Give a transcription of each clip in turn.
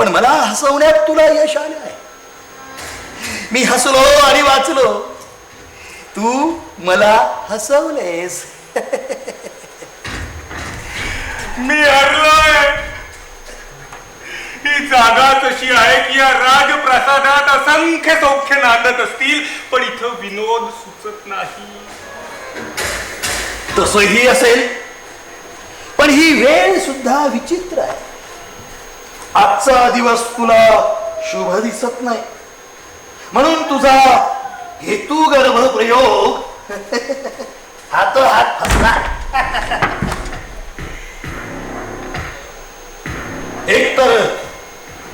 पण मला हसवण्यात तुला यश आले आहे. मी हसलो आणि वाचलो, तू मला हसवलेस. मी हरलोय. ही जागा तशी आहे की या राजप्रसादात असंख्य सौख्य नांदत असतील, पण इथं विनोद सुचत नाही. तसही असेल, पण ही वेळ सुद्धा विचित्र आहे. आजचा दिवस तुला शुभ दिसत नाही, म्हणून तुझा हेतू गर्भ प्रयोग हातोहात फसला. एकतर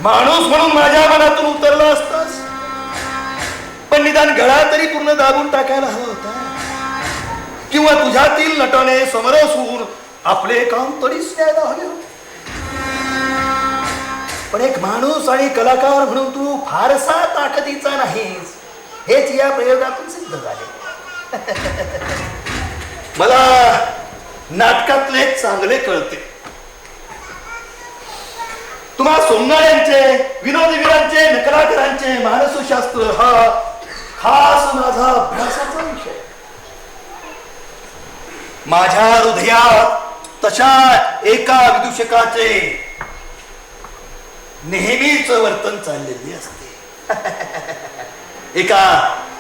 माणूस म्हणून माझ्या मनातून उतरला असतास, पण निदान गळा तरी पूर्ण दाबून टाकायला हवा होता, किंवा तुझ्यातील नटाने समरस होऊन आपले काम तरीच न्यायला हवे होते. पण एक माणूस आणि कलाकार म्हणून तू फारसा ताकदीचा नाहीस, हेच या प्रयोगातून सिद्ध झाले. मला नाटकातले चांगले कळते. तुम्हा सोंगाड्यांचे, विनोदवीरांचे, नकलाकारांचे मानसशास्त्र हा खास माझा अभ्यासाचा विषय. माझ्या हृदयात तशा एका विदूषकाचे नेहमीच वर्तन चाललेले असते. एका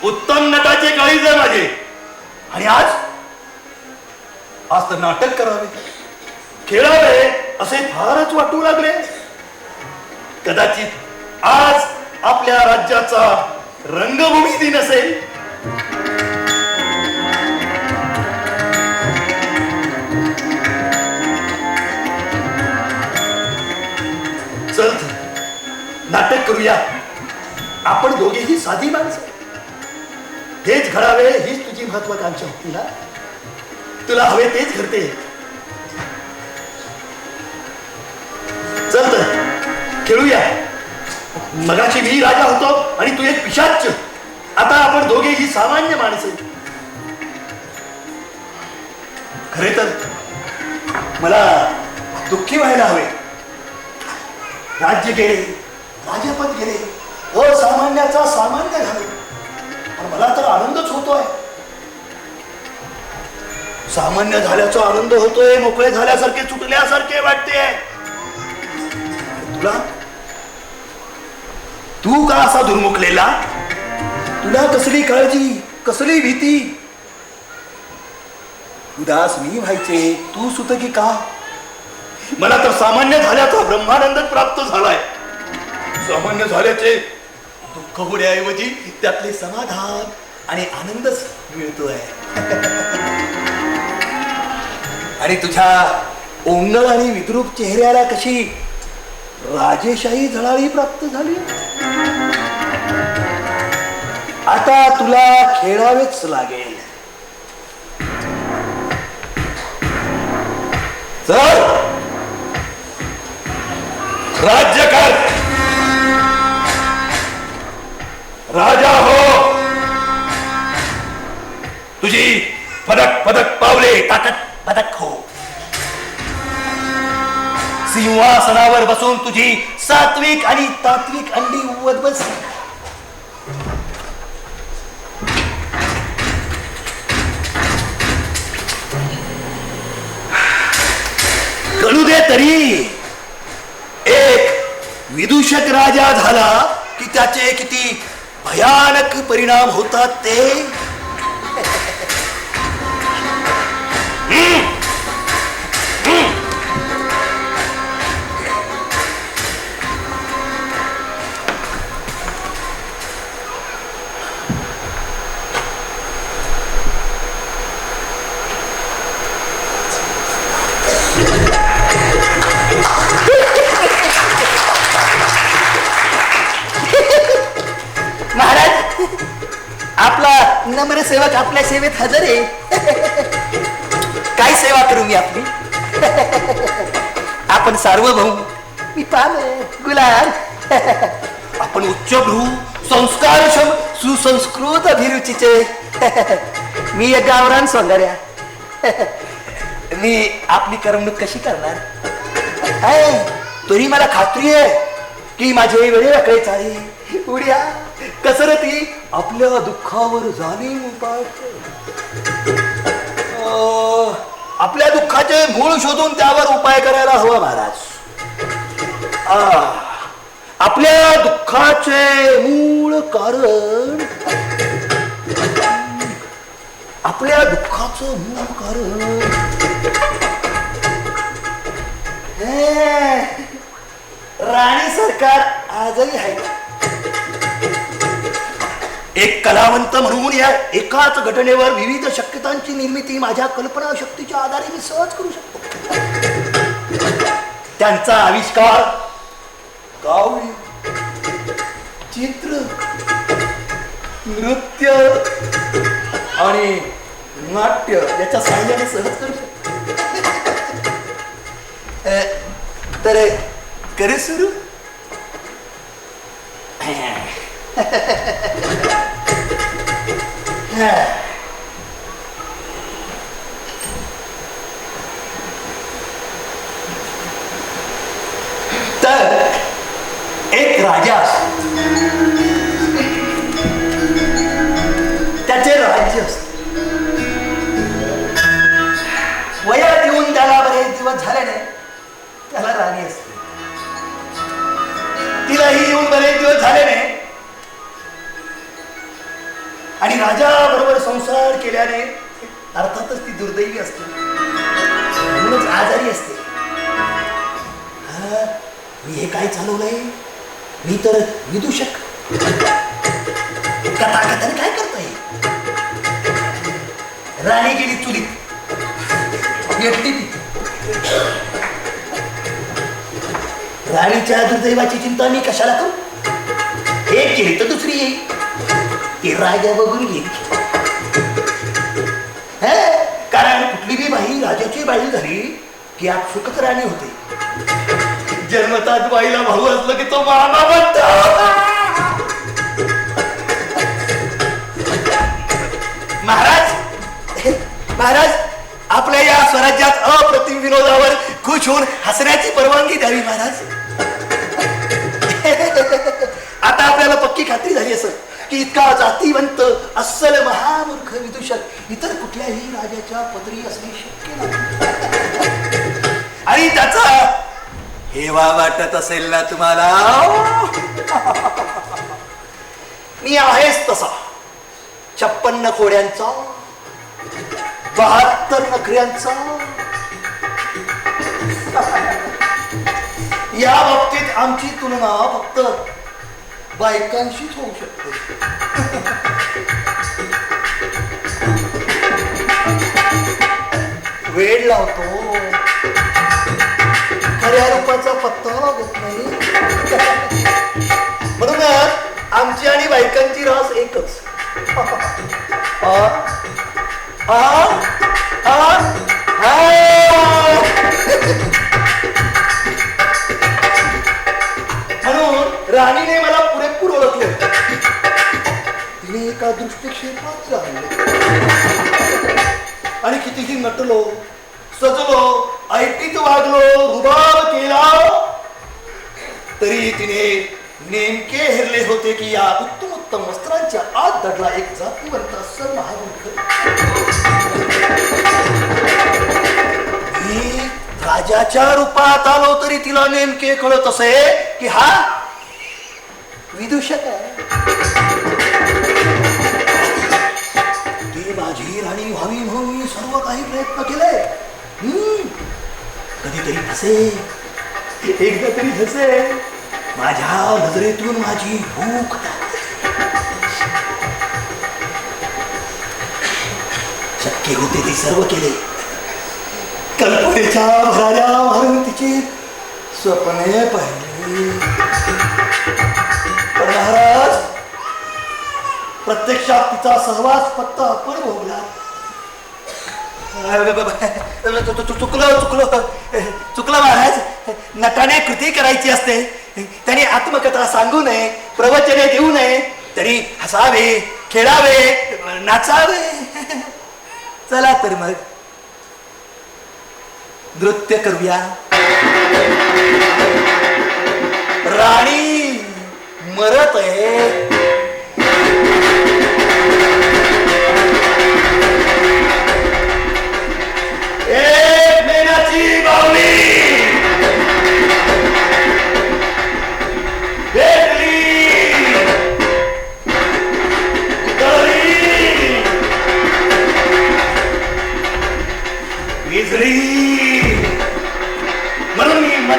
उत्तम नटाचे काळीज आहे माझे, आणि आज तर नाटक करावे, खेळावे असे फारच वाटू लागले. कदाचित आज आपल्या राज्याचा रंगभूमी दिन असेल. चल नाटक करूया. आपण दोघेही साधी माणसं, हेच घडावे हीच तुझी महत्वाकांक्षा होती ना. तुला हवे तेच घडते. चल तर खेळूया. मगाशी मी राजा होतो आणि तू एक पिशाच. आता आपण दोघेही सामान्य माणसं. खरे तर मला दुःखी व्हायला हवे. राज्य गेले, राजपद गेले, असामान्याचा सामान्य झाले, पण मला तर आनंदच होतोय. सामान्य झाल्याचा आनंद होतोय, मोकळे झाल्यासारखे, चुकल्यासारखे वाटते. तुला तू का असा दुर्मुखलेला? तुला कसली काळजी, कसली भीती? उदास मी व्हायचे, तू सुतकी का? मला तर सामान्य झाल्याचा ब्रह्मानंद प्राप्त झालाय. सामान्य झाल्याचे दुःख होण्याऐवजी त्यातले समाधान आणि आनंदच मिळतोय. आणि तुझ्या ओंगळ आणि विद्रूप चेहऱ्याला कशी राजेशाही झळाळी प्राप्त झाली. आता तुला खेळावेच लागेल. चल राज्य कर, राजा हो. तुझी पदक पदक पावले टाकत पदक हो. सिंहासनावर बसून तुझी सात्विक आणि तात्विक अंडी उवत बस. कळू दे तरी. एक विदूषक राजा झाला की त्याचे किती भयानक परिणाम होतात ते. नम्र सेवक आपल्या सेवेत हजर आहे. काय सेवा करू मी आपली? आपण सार्वभौम, मी पान गुलाल. आपण उच्चभ्रू, संस्कारक्षम, सुसंस्कृत अभिरुचीचे. मी एक गावरान सौंदर्या. मी आपली करमणूक कशी करणार? तरी मला खात्री आहे की माझे वेळे चाळे उड्या कसरती आपल्या दुःखावर जाणीव उपाय. आपल्या दुःखाचे मूळ शोधून त्यावर उपाय करायला हवा महाराज. आपल्या दुःखाचे मूळ कारण, आपल्या दुःखाचं मूळ कारण राणी सरकार आजही आहे. एक कलावंत म्हणून या एकाच घटनेवर विविध शक्यतांची निर्मिती माझ्या कल्पना शक्तीच्या आधारे मी सहज करू शकतो. त्यांचा आविष्कार काव्य, चित्र, नृत्य आणि नाट्य याच्या साहाय्याने सहज करू शकतो. तर करू सुरू. तर एक राजा, त्याचे राज्य असते. वयात येऊन त्याला बरेच दिवस झाले नाही, त्याला राणी असते. तिलाही येऊन बरेच दिवस झाले नाही आणि राजा बरोबर संसार केल्याने अर्थातच ती दुर्दैवी असते, म्हणूनच आजारी असते. मी हे काय चालवलंय? मी तर विदूषक, कथाकथन काय करतोय? राणी गेली चुलीत, एकटी ती. राणीच्या दुर्दैवाची चिंता मी कशाला करू? एक केली तर दुसरी येईल, ती राजा बघून येईल. कारण कुठली बी बाई राजाची बाई झाली की आपसुकच राणी होते. जन्मतात बाईला भाऊ असलं की तो मामा बनतो. महाराज आपल्या या स्वराज्यात अप्रतिम विनोदावर खुश होऊन हसण्याची परवानगी द्यावी महाराज. आता आपल्याला पक्की खात्री झाली असं की इतका जातीवंत अस्सल महामूर्ख विदूषक इतर कुठल्याही राजाच्या पदरी असणे शक्य नाही. आणि त्याचा हेवा वाटत असेल ना तुम्हाला? मी आहेच तसा 56 खोड्यांचा, 72 नखऱ्यांचा. या बाबतीत आमची तुलना फक्त बायकांशीच होऊ शकते. वेळ लावतो, खऱ्या रूपाचा पत्ता लागत नाही. म्हणून आमची आणि बायकांची रास एकच. म्हणून राणीने मला पुरेपूर ओळखले. तिने एका दृष्टिक्षेपात राहिले आणि कितीही नटलो, सजलो, ऐटीत वागलो, रुबाब केला, तरी तिने नेमके हेरले होते की या उत्तम उत्तम वस्त्रांच्या आत दडला एक जातीवंत अस्सल महामूर्ख. मी राजाच्या रूपात आलो तरी तिला नेमके कळत असे की हा विदूषक आहे. ती माझी राणी व्हावी म्हणून मी सर्व काही प्रयत्न केले. कधीतरी हसे, एकदा तरी हसे. माझ्या नजरेतून माझी भूक शक्य होते ते सर्व केले. कल्पनेच्या भराऱ्या मारून तिची स्वप्ने पाहिली. पण महाराज, प्रत्यक्षात तिचा सहवास फक्त आपण भोगला. चुकलं महाराज. नटाने कृती करायची असते, त्याने आत्मकथा सांगू नये, प्रवचने देऊ नये, तरी हसावे, खेळावे, नाचावे. चला तर मग नृत्य करूया. राणी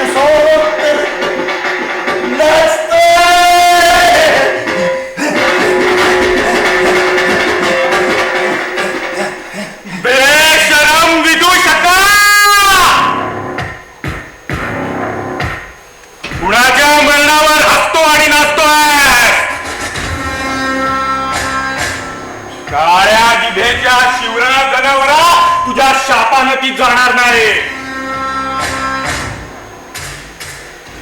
सोबत नाचतोय. बेशरम विदूषका, कुणाच्या मरणावर हसतो आणि नाचतोय. काळ्या जिभेच्या शिवरा जनावरा, तुझ्या शापानं ती जाणार नाही.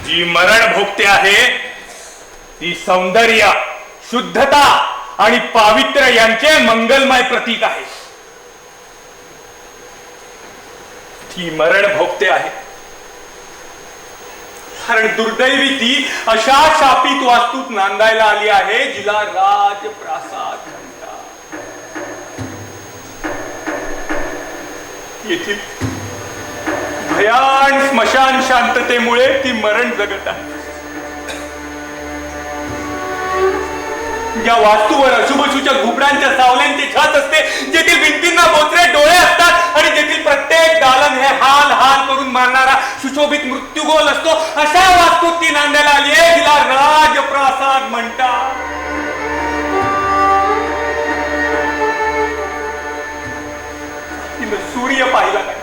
जी मरण भोगते आहे ती सौंदर्य, शुद्धता आणि पावित्र्य यांचे मंगलमय प्रतीक आहे. ती मरण भोगते आहे कारण दुर्दैवी ती अशा शापित वास्तूत नांदायला आली आहे जिला राजप्रासाद म्हणतात. येथील भयान स्मशान शांततेमुळे ती मरण जगत आहे. या वास्तूवर अशुभशूच्या घुबडांच्या सावल्यांची छत असते, जेथील भिंतींना बोचरे डोळे असतात आणि जेथील प्रत्येक दालन हे हाल हाल करून मारणारा सुशोभित मृत्यूगोल असतो. अशा वास्तूत ती नांदायला आली आहे तिला राजप्रासाद म्हणतात. तिनं सूर्य पाहिला नाही,